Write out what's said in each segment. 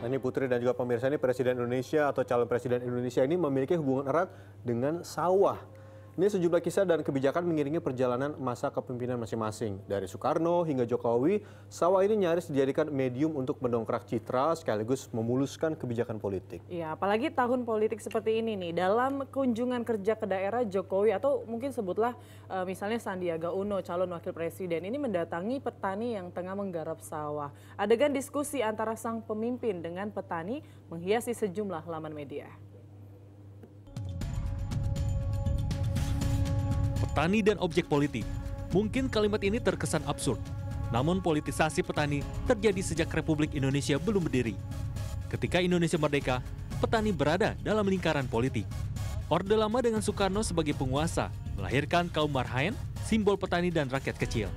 Nah, ini Putri dan juga pemirsa, ini Presiden Indonesia atau calon Presiden Indonesia ini memiliki hubungan erat dengan sawah. Ini sejumlah kisah dan kebijakan mengiringi perjalanan masa kepemimpinan masing-masing. Dari Soekarno hingga Jokowi, sawah ini nyaris dijadikan medium untuk mendongkrak citra sekaligus memuluskan kebijakan politik. Ya, apalagi tahun politik seperti ini nih. Dalam kunjungan kerja ke daerah, Jokowi atau mungkin sebutlah misalnya Sandiaga Uno, calon wakil presiden, ini mendatangi petani yang tengah menggarap sawah. Adegan diskusi antara sang pemimpin dengan petani menghiasi sejumlah laman media. Petani dan objek politik. Mungkin kalimat ini terkesan absurd. Namun politisasi petani terjadi sejak Republik Indonesia belum berdiri. Ketika Indonesia merdeka, petani berada dalam lingkaran politik. Orde Lama dengan Soekarno sebagai penguasa melahirkan kaum marhaen, simbol petani dan rakyat kecil.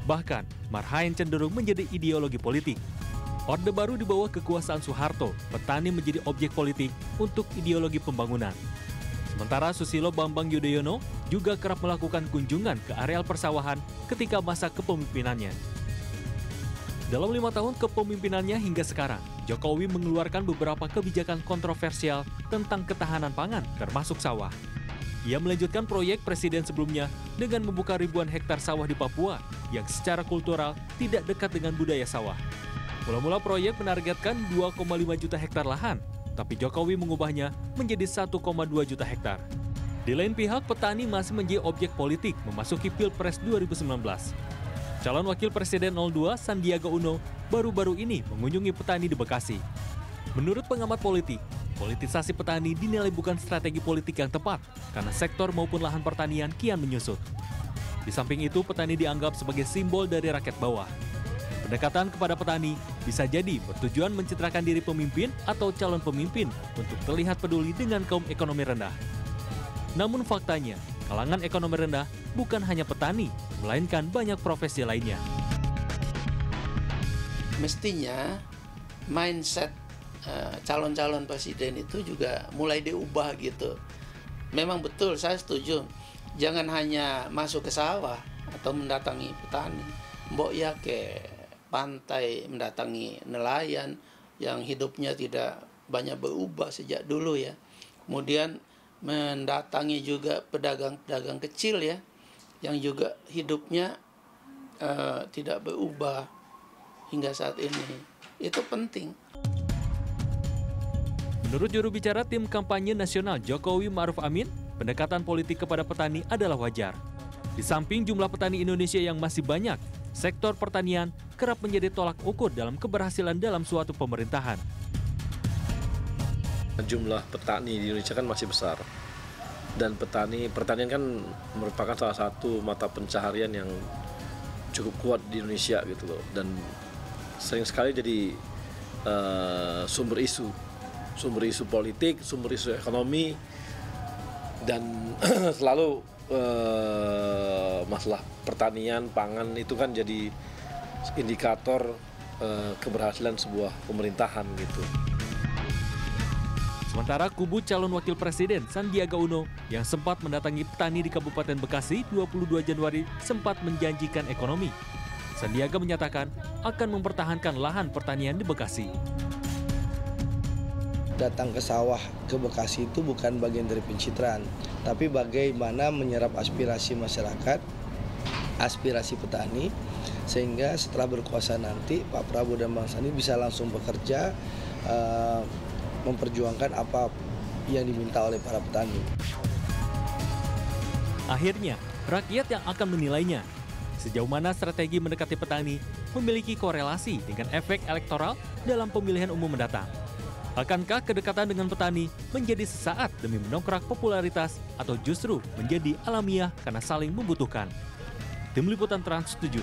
Bahkan, marhaen cenderung menjadi ideologi politik. Orde Baru di bawah kekuasaan Soeharto, petani menjadi objek politik untuk ideologi pembangunan. Sementara Susilo Bambang Yudhoyono juga kerap melakukan kunjungan ke areal persawahan ketika masa kepemimpinannya. Dalam 5 tahun kepemimpinannya hingga sekarang, Jokowi mengeluarkan beberapa kebijakan kontroversial tentang ketahanan pangan termasuk sawah. Ia melanjutkan proyek presiden sebelumnya dengan membuka ribuan hektar sawah di Papua yang secara kultural tidak dekat dengan budaya sawah. Mula-mula proyek menargetkan 2,5 juta hektar lahan, tapi Jokowi mengubahnya menjadi 1,2 juta hektar. Di lain pihak, petani masih menjadi objek politik memasuki Pilpres 2019. Calon Wakil Presiden 02 Sandiaga Uno baru-baru ini mengunjungi petani di Bekasi. Menurut pengamat politik, politisasi petani dinilai bukan strategi politik yang tepat karena sektor maupun lahan pertanian kian menyusut. Di samping itu, petani dianggap sebagai simbol dari rakyat bawah. Pendekatan kepada petani bisa jadi bertujuan mencitrakan diri pemimpin atau calon pemimpin untuk terlihat peduli dengan kaum ekonomi rendah. Namun faktanya, kalangan ekonomi rendah bukan hanya petani, melainkan banyak profesi lainnya. Mestinya mindset calon-calon presiden itu juga mulai diubah gitu. Memang betul, saya setuju. Jangan hanya masuk ke sawah atau mendatangi petani. Mbok ya ke pantai, mendatangi nelayan yang hidupnya tidak banyak berubah sejak dulu ya. Kemudian mendatangi juga pedagang-pedagang kecil ya, yang juga hidupnya tidak berubah hingga saat ini. Itu penting. Menurut juru bicara tim kampanye nasional Jokowi Ma'ruf Amin, pendekatan politik kepada petani adalah wajar. Di samping jumlah petani Indonesia yang masih banyak, sektor pertanian kerap menjadi tolak ukur dalam keberhasilan dalam suatu pemerintahan. Jumlah petani di Indonesia kan masih besar. Dan pertanian kan merupakan salah satu mata pencaharian yang cukup kuat di Indonesia gitu loh. Dan sering sekali jadi sumber isu politik, sumber isu ekonomi, dan selalu masalah pertanian, pangan itu kan jadi indikator keberhasilan sebuah pemerintahan gitu. Sementara kubu calon wakil presiden Sandiaga Uno yang sempat mendatangi petani di Kabupaten Bekasi 22 Januari sempat menjanjikan ekonomi. Sandiaga menyatakan akan mempertahankan lahan pertanian di Bekasi. Datang ke sawah ke Bekasi itu bukan bagian dari pencitraan, tapi bagaimana menyerap aspirasi masyarakat, aspirasi petani, sehingga setelah berkuasa nanti Pak Prabowo dan Bang Sandi bisa langsung bekerja, memperjuangkan apa yang diminta oleh para petani. Akhirnya, rakyat yang akan menilainya. Sejauh mana strategi mendekati petani memiliki korelasi dengan efek elektoral dalam pemilihan umum mendatang. Akankah kedekatan dengan petani menjadi sesaat demi mendongkrak popularitas atau justru menjadi alamiah karena saling membutuhkan? Tim Liputan Trans 7.